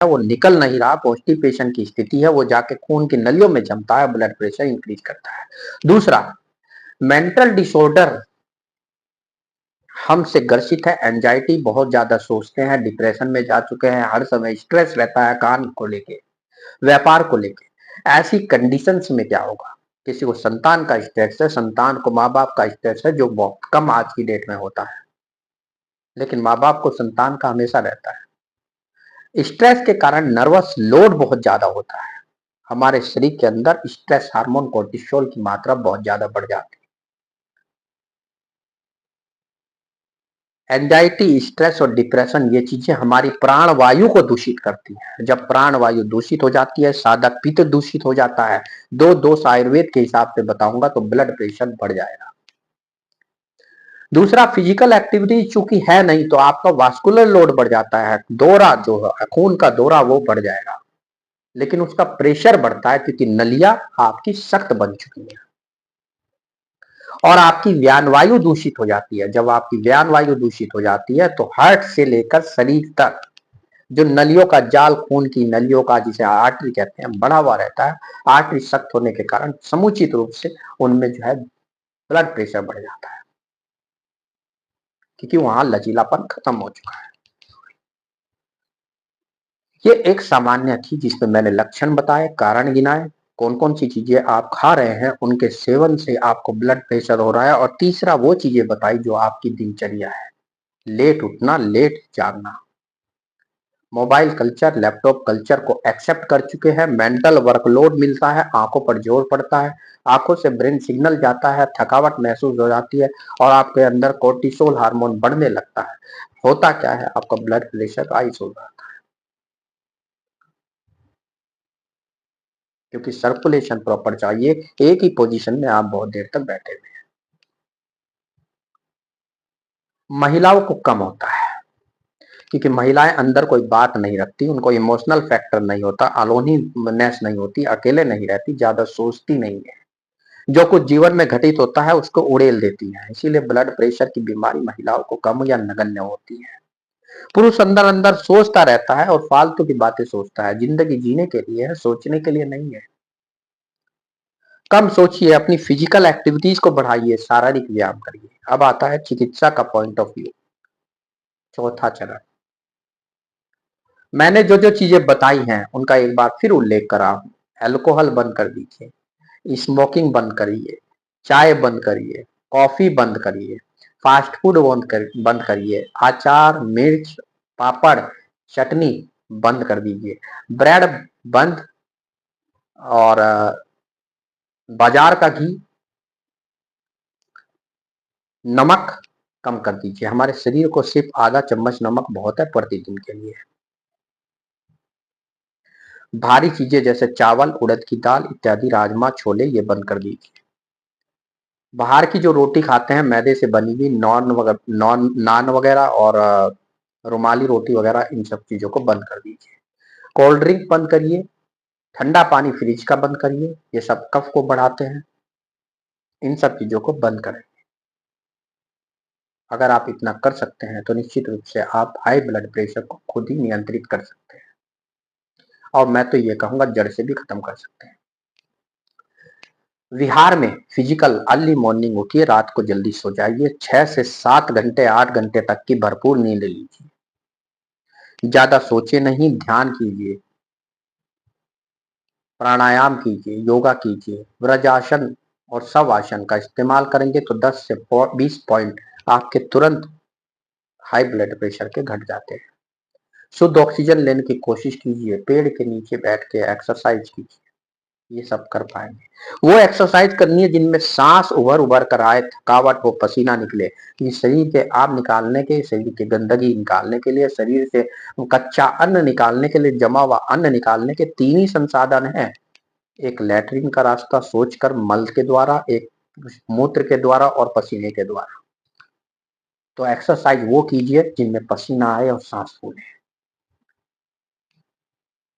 वो निकल नहीं रहा, कॉन्स्टिपेशन की स्थिति है, वो जाके खून की नलियों में जमता है, ब्लड प्रेशर इंक्रीज करता है। दूसरा, मेंटल डिसऑर्डर हमसे ग्रसित है, एंजाइटी, बहुत ज्यादा सोचते हैं, डिप्रेशन में जा चुके हैं, हर समय स्ट्रेस रहता है काम को लेके, व्यापार को लेके। ऐसी कंडीशंस में क्या होगा? किसी को संतान का स्ट्रेस है, संतान को माँ बाप का स्ट्रेस है, जो बहुत कम आज की डेट में होता है, लेकिन माँ बाप को संतान का हमेशा रहता है। स्ट्रेस के कारण नर्वस लोड बहुत ज्यादा होता है, हमारे शरीर के अंदर स्ट्रेस हार्मोन कोर्टिसोल की मात्रा बहुत ज्यादा बढ़ जाती है। एंजाइटी, स्ट्रेस और डिप्रेशन, ये चीजें हमारी प्राण वायु को दूषित करती है। जब प्राण वायु दूषित हो जाती है, साधक पित्त दूषित हो जाता है, दो दोष आयुर्वेद के हिसाब से बताऊंगा, तो ब्लड प्रेशर बढ़ जाएगा। दूसरा, फिजिकल एक्टिविटी चूंकि है नहीं, तो आपका वास्कुलर लोड बढ़ जाता है, दौरा जो है खून का दौरा वो बढ़ जाएगा, लेकिन उसका प्रेशर बढ़ता है क्योंकि नलियां आपकी सख्त बन चुकी है और आपकी व्यान वायु दूषित हो जाती है। जब आपकी व्यान वायु दूषित हो जाती है तो हार्ट से लेकर शरीर तक जो नलियों का जाल, खून की नलियों का, जिसे आर्टरी कहते हैं, बढ़ा हुआ रहता है। आर्टरी सख्त होने के कारण समुचित रूप से उनमें जो है ब्लड प्रेशर बढ़ जाता है, क्योंकि वहां लचीलापन खत्म हो चुका है। ये एक सामान्य थी जिसमें मैंने लक्षण बताए, कारण गिनाए, कौन कौन सी चीजें आप खा रहे हैं, उनके सेवन से आपको ब्लड प्रेशर हो रहा है, और तीसरा वो चीजें बताई जो आपकी दिनचर्या है, लेट उठना, लेट जागना, मोबाइल कल्चर, लैपटॉप कल्चर को एक्सेप्ट कर चुके हैं, मेंटल वर्कलोड मिलता है, आंखों पर जोर पड़ता है, आंखों से ब्रेन सिग्नल जाता है, थकावट महसूस हो जाती है और आपके अंदर कोर्टिसोल हार्मोन बढ़ने लगता है। होता क्या है, आपका ब्लड प्रेशर राइज हो जाता है, क्योंकि सर्कुलेशन प्रॉपर चाहिए। एक ही पोजीशन में आप बहुत देर तक बैठे हुए हैं। महिलाओं को कम होता है, क्योंकि महिलाएं अंदर कोई बात नहीं रखती, उनको इमोशनल फैक्टर नहीं होता, अलोनीनेस नहीं होती, अकेले नहीं रहती, ज्यादा सोचती नहीं है, जो कुछ जीवन में घटित होता है उसको उड़ेल देती है। इसीलिए ब्लड प्रेशर की बीमारी महिलाओं को कम या नगण्य होती है। पुरुष अंदर अंदर सोचता रहता है और फालतू की बातें सोचता है। जिंदगी जीने के लिए है, सोचने के लिए नहीं है। कम सोचिए, अपनी फिजिकल एक्टिविटीज को बढ़ाइए, शारीरिक व्यायाम करिए। अब आता है चिकित्सा का पॉइंट ऑफ व्यू, चौथा चरण। मैंने जो जो चीजें बताई हैं उनका एक बार फिर उल्लेख करा हूं। अल्कोहल बंद कर दीजिए, स्मोकिंग बंद करिए, चाय बंद करिए, कॉफी बंद करिए, फास्ट फूड बंद करिए, अचार, मिर्च, पापड़, चटनी बंद कर दीजिए, ब्रेड बंद, और बाजार का घी, नमक कम कर दीजिए। हमारे शरीर को सिर्फ आधा चम्मच नमक बहुत है प्रतिदिन के लिए। भारी चीजें जैसे चावल, उड़द की दाल इत्यादि, राजमा, छोले, ये बंद कर दीजिए। बाहर की जो रोटी खाते हैं मैदे से बनी हुई, नान वगैरह और रुमाली रोटी वगैरह, इन सब चीजों को बंद कर दीजिए। कोल्ड ड्रिंक बंद करिए, ठंडा पानी फ्रिज का बंद करिए, ये सब कफ को बढ़ाते हैं। इन सब चीजों को बंद करें। अगर आप इतना कर सकते हैं तो निश्चित रूप से आप हाई ब्लड प्रेशर को खुद ही नियंत्रित कर सकते हैं, और मैं तो ये कहूंगा जड़ से भी खत्म कर सकते हैं। विहार में फिजिकल, अर्ली मॉर्निंग उठिए, रात को जल्दी सो जाइए, 6 से 7 घंटे, 8 घंटे तक की भरपूर नींद लीजिए। ज्यादा सोचे नहीं, ध्यान कीजिए, प्राणायाम कीजिए, योगा कीजिए, वज्रासन और शवासन का इस्तेमाल करेंगे तो 10 से 20 पॉइंट आपके तुरंत हाई ब्लड प्रेशर के घट जाते हैं। शुद्ध ऑक्सीजन लेने की कोशिश कीजिए, पेड़ के नीचे बैठ के एक्सरसाइज कीजिए, ये सब कर पाएंगे। वो एक्सरसाइज करनी है जिनमें सांस उभर उभर कर आए, थकावट हो, पसीना निकले। ये शरीर के आप निकालने के, शरीर की गंदगी निकालने के लिए, शरीर से कच्चा अन्न निकालने के लिए, जमा हुआ अन्न निकालने के 3 ही संसाधन है। एक लैट्रिन का रास्ता सोचकर मल के द्वारा, एक मूत्र के द्वारा और पसीने के द्वारा। तो एक्सरसाइज वो कीजिए जिनमें पसीना आए और सांस फूले।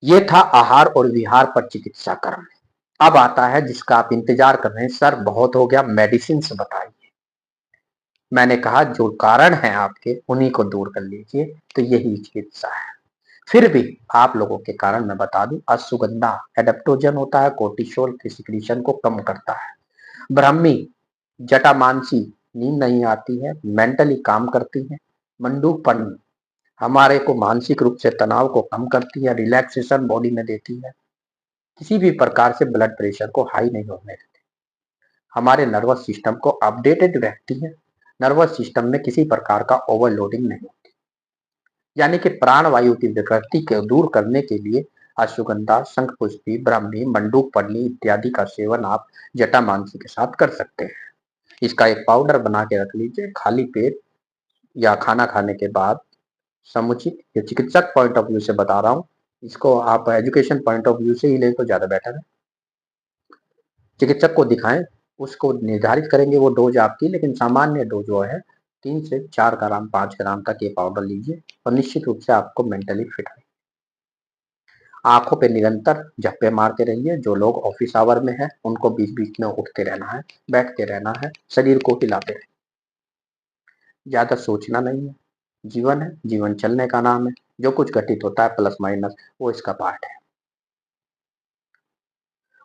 ये था आहार और विहार पर चिकित्सा कर्म। अब आता है जिसका आप इंतजार कर रहे हैं, सर बहुत हो गया, मेडिसिन से बताइए। मैंने कहा जो कारण है आपके उन्हीं को दूर कर लीजिए, तो यही चिकित्सा है। फिर भी आप लोगों के कारण मैं बता दूं, अश्वगंधा एडेप्टोजन होता है, कोर्टिसोल के सिक्रीशन को कम करता है। ब्राह्मी जटामांसी नींद नहीं आती है, मेंटली काम करती है। मंडूकपन हमारे को मानसिक रूप से तनाव को कम करती है, रिलैक्सेशन बॉडी में देती है, किसी भी प्रकार से ब्लड प्रेशर को हाई नहीं होने देती, हमारे नर्वस सिस्टम को अपडेटेड रखती है, नर्वस सिस्टम में किसी प्रकार का ओवरलोडिंग नहीं होती। यानी कि प्राणवायु की विकृति को दूर करने के लिए अश्वगंधा, शंखपुष्पी, ब्राह्मी, मंडूकपर्णी इत्यादि का सेवन आप जटामांसी के साथ कर सकते हैं। इसका एक पाउडर बना के रख लीजिए, खाली पेट या खाना खाने के बाद समुचित, ये चिकित्सक पॉइंट ऑफ व्यू से बता रहा हूँ, इसको आप एजुकेशन पॉइंट ऑफ व्यू से ही ले तो ज्यादा बेटर है। चिकित्सक को दिखाएं, उसको निर्धारित करेंगे वो डोज आपकी, लेकिन सामान्य डोज जो है 3 से 4 ग्राम 5 ग्राम तक ये पाउडर लीजिए और निश्चित रूप से आपको मेंटली फिट है। आंखों पे निरंतर झप्पे मारते रहिए, जो लोग ऑफिस आवर में है उनको बीच बीच में उठते रहना है, बैठते रहना है, शरीर को हिलाते रहना, ज्यादा सोचना नहीं है। जीवन है, जीवन चलने का नाम है, जो कुछ घटित होता है प्लस माइनस वो इसका पार्ट है।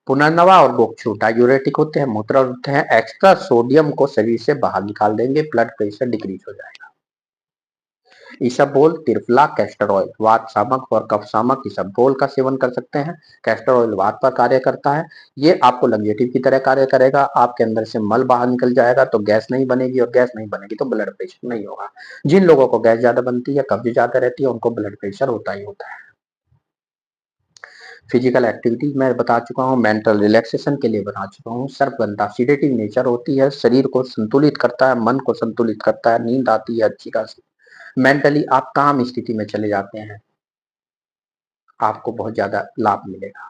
पुनर्नवा और गोक्षु डायूरेटिक होते हैं, मूत्र होते हैं, एक्स्ट्रा सोडियम को शरीर से बाहर निकाल देंगे, ब्लड प्रेशर डिक्रीज हो जाएगा। इसबगोल, त्रिफला, कैस्टर ऑयल वात शामक और कफ शामक इसबगोल का सेवन कर सकते हैं। कैस्टर ऑयल वात पर कार्य करता है, ये आपको लंगेटिव की तरह कार्य करेगा, आपके अंदर से मल बाहर निकल जाएगा तो गैस नहीं बनेगी, और गैस नहीं बनेगी तो ब्लड प्रेशर नहीं होगा। जिन लोगों को गैस ज्यादा बनती है, कब्ज ज्यादा रहती है, उनको ब्लड प्रेशर होता ही होता है। फिजिकल एक्टिविटी मैं बता चुका हूँ, मेंटल रिलैक्सेशन के लिए बता चुका हूँ। सर्पगंधा सीडेटिव नेचर होती है, शरीर को संतुलित करता है, मन को संतुलित करता है, नींद आती है अच्छी खासी, मेंटली आप काम स्थिति में चले जाते हैं, आपको बहुत ज्यादा लाभ मिलेगा।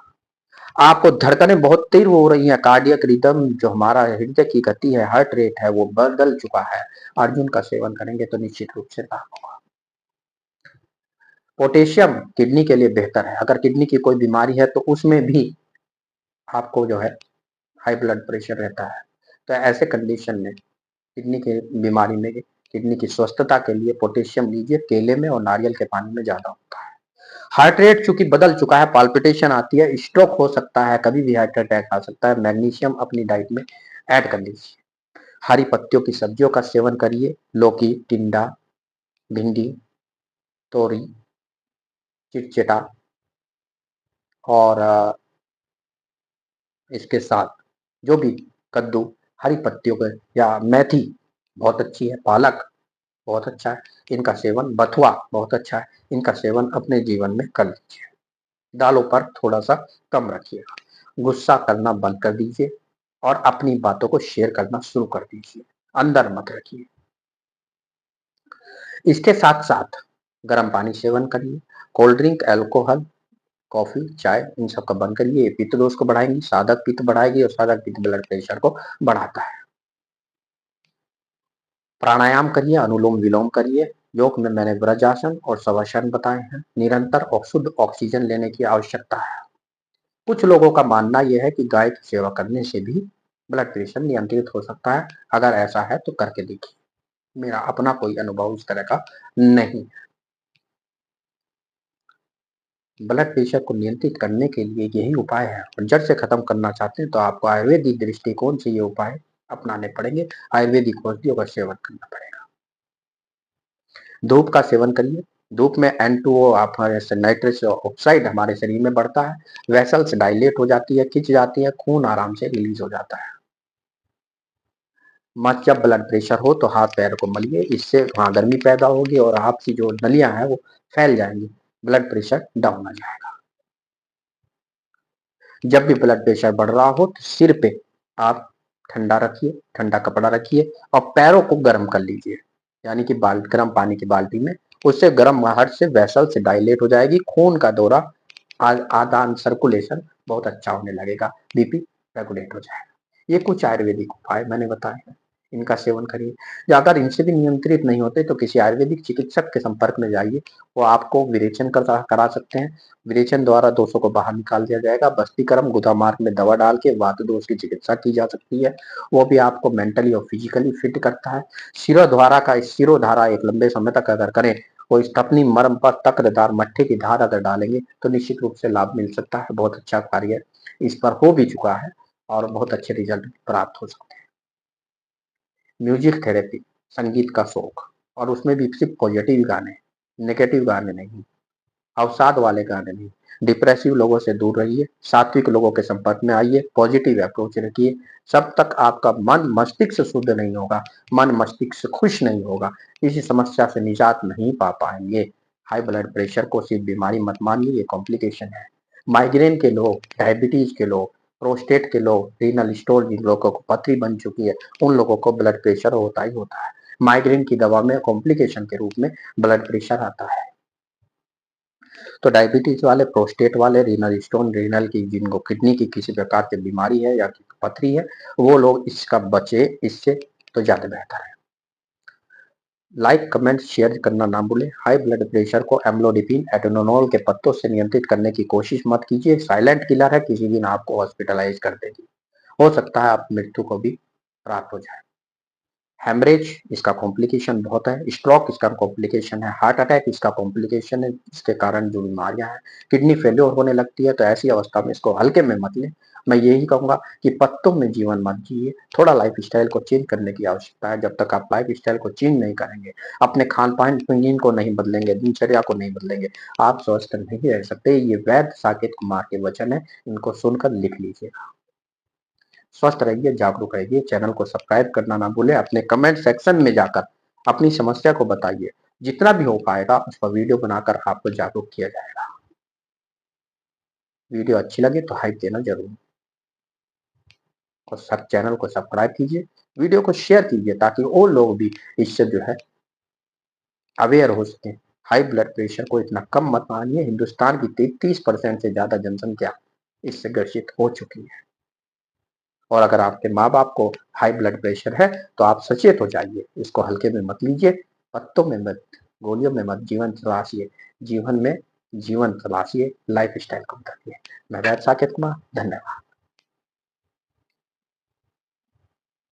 आपको धड़कनें बहुत तेज हो रही हैं, कार्डियक रिदम जो हमारा हृदय की गति है, हार्ट रेट है वो बदल चुका है, अर्जुन का सेवन करेंगे तो निश्चित रूप से लाभ होगा। पोटेशियम किडनी के लिए बेहतर है, अगर किडनी की कोई बीमारी है तो उसमें भी आपको जो है हाई ब्लड प्रेशर रहता है, तो ऐसे कंडीशन में किडनी की बीमारी में, किडनी की स्वस्थता के लिए पोटेशियम लीजिए, केले में और नारियल के पानी में ज्यादा होता है। हार्ट रेट चूंकि बदल चुका है, पाल्पिटेशन आती है, स्ट्रोक हो सकता है, कभी भी हार्ट अटैक आ सकता है, मैग्नीशियम अपनी डाइट में ऐड कर लीजिए। हरी पत्तियों की सब्जियों का सेवन करिए, लौकी, टिंडा, भिंडी, तोरी, चिटचिटा, और इसके साथ जो भी कद्दू, हरी पत्तियों के, या मेथी बहुत अच्छी है, पालक बहुत अच्छा है, इनका सेवन, बथुआ बहुत अच्छा है, इनका सेवन अपने जीवन में कर लीजिए। दालों पर थोड़ा सा कम रखिएगा, गुस्सा करना बंद कर दीजिए और अपनी बातों को शेयर करना शुरू कर दीजिए, अंदर मत रखिए। इसके साथ साथ गर्म पानी सेवन करिए, कोल्ड ड्रिंक, अल्कोहल, कॉफी, चाय इन सब का बंद करिए, ये पित्त दोष को बढ़ाएंगी, साधक पित्त बढ़ाएगी, और साधक पित्त ब्लड प्रेशर को बढ़ाता है। प्राणायाम करिए, अनुलोम विलोम करिए, योग में मैंने वज्रासन और शवासन बताए हैं। निरंतर और शुद्ध ऑक्सीजन लेने की आवश्यकता है। कुछ लोगों का मानना यह है कि गाय की सेवा करने से भी ब्लड प्रेशर नियंत्रित हो सकता है, अगर ऐसा है तो करके देखिए, मेरा अपना कोई अनुभव इस तरह का नहीं है। ब्लड प्रेशर को नियंत्रित करने के लिए यही उपाय है, और जड़ से खत्म करना चाहते हैं तो आपको आयुर्वेदिक दृष्टिकोण से ये उपाय अपनाने पड़ेंगे, आयुर्वेदिक औषधियों का सेवन करना पड़ेगा। धूप का सेवन करिए, धूप में N2O आप नाइट्रस ऑक्साइड हमारे शरीर में बढ़ता है, वेसल्स डायलेट हो जाती है, खिंच जाती है, खून आराम से रिलीज हो जाता है। मत जब ब्लड प्रेशर हो तो हाथ पैर को मलिए, इससे वहां गर्मी पैदा होगी और आपकी जो नलियां हैं वो फैल जाएंगी, ब्लड प्रेशर डाउन आ जाएगा। जब भी ब्लड प्रेशर बढ़ रहा हो तो सिर पे आप ठंडा रखिए, ठंडा कपड़ा रखिए और पैरों को गर्म कर लीजिए, यानी कि गर्म पानी की बाल्टी में, उससे गर्म हट से वेसल से डायलेट हो जाएगी, खून का दौरा, आदान सर्कुलेशन बहुत अच्छा होने लगेगा, बीपी रेगुलेट हो जाएगा। ये कुछ आयुर्वेदिक उपाय मैंने बताए हैं, इनका सेवन करिए। या अगर इनसे भी नियंत्रित नहीं होते तो किसी आयुर्वेदिक चिकित्सक के संपर्क में जाइए, वो आपको विरेचन करा सकते हैं, विरेचन द्वारा दोषों को बाहर निकाल दिया जाएगा। बस्तीकर्म गुदा मार्ग में दवा डाल के वात दोष की चिकित्सा की जा सकती है, वो भी आपको मेंटली और फिजिकली फिट करता है। शिरोधारा एक लंबे समय तक अगर करें कोई स्टपनी मरम पर तक्रदार मट्ठे की धार अगर डालेंगे तो निश्चित रूप से लाभ मिल सकता है। बहुत अच्छा कार्य इस पर हो भी चुका है और बहुत अच्छे रिजल्ट प्राप्त हो सकते हैं। म्यूजिक थेरेपी, संगीत का शौक, और उसमें भी सिर्फ पॉजिटिव गाने, नेगेटिव गाने नहीं, अवसाद वाले गाने नहीं। डिप्रेसिव लोगों से दूर रहिए, सात्विक लोगों के संपर्क में आइए, पॉजिटिव अप्रोच रखिए। जब तक आपका मन मस्तिष्क शुद्ध नहीं होगा, मन मस्तिष्क खुश नहीं होगा, किसी समस्या से निजात नहीं पा पाएंगे। हाई ब्लड प्रेशर को सिर्फ बीमारी मत मानिए, ये कॉम्प्लिकेशन है। माइग्रेन के लोग, डायबिटीज के लोग, प्रोस्टेट के लोग, रीनल स्टोन जिन लोगों को पथरी बन चुकी है, उन लोगों को ब्लड प्रेशर होता ही होता है। माइग्रेन की दवा में कॉम्प्लिकेशन के रूप में ब्लड प्रेशर आता है। तो डायबिटीज वाले, प्रोस्टेट वाले, रीनल स्टोन, रीनल की जिनको किडनी की किसी प्रकार की बीमारी है या पथरी है, वो लोग इसका बचे, इससे तो ज्यादा बेहतर है। लाइक, कमेंट, शेयर करना ना भूलें। हाई ब्लड प्रेशर को एम्लोडिपिन, एटेनोल के पत्तों से नियंत्रित करने की कोशिश मत कीजिए। साइलेंट किलर है, किसी दिन आपको हॉस्पिटलाइज कर देगी। हो सकता है आप मृत्यु को भी प्राप्त हो जाए। हेमरेज इसका कॉम्प्लिकेशन बहुत है, स्ट्रोक इसका कॉम्प्लिकेशन है, हार्ट अटैक इसका कॉम्प्लिकेशन है, इसके कारण जो बीमारियां हैं, किडनी फेल्योर होने लगती है। तो ऐसी अवस्था में इसको हल्के में मत लें। मैं यही कहूंगा कि पत्तों में जीवन मत जिए, थोड़ा लाइफ स्टाइल को चेंज करने की आवश्यकता है। जब तक आप लाइफ स्टाइल को चेंज नहीं करेंगे, अपने खान पान को नहीं बदलेंगे, दिनचर्या को नहीं बदलेंगे, आप स्वस्थ नहीं रह सकते। ये वैद्य साकेत कुमार के वचन है, इनको सुनकर लिख लीजिए। स्वस्थ रहिए, जागरूक रहिए। चैनल को सब्सक्राइब करना ना भूलें। अपने कमेंट सेक्शन में जाकर अपनी समस्या को बताइए। जितना भी हो पाएगा उस पर वीडियो बनाकर आपको जागरूक किया जाएगा। वीडियो अच्छी लगे तो हाइप देना जरूर, और सब चैनल को सब्सक्राइब कीजिए, वीडियो को शेयर कीजिए, ताकि और लोग भी इससे जो है अवेयर हो सके। हाई ब्लड प्रेशर को इतना कम मत मानिए। हिंदुस्तान की 33% से ज्यादा जनसंख्या इससे ग्रसित हो चुकी है। और अगर आपके माँ बाप को हाई ब्लड प्रेशर है तो आप सचेत हो जाइए, इसको हल्के में मत लीजिए, पत्तों में मत, गोलियों में मत, जीवन तलाशिए, जीवन में जीवन तलाशिए, लाइफ स्टाइल को बदलिए। मैं वैद्य साकेत कुमार, धन्यवाद।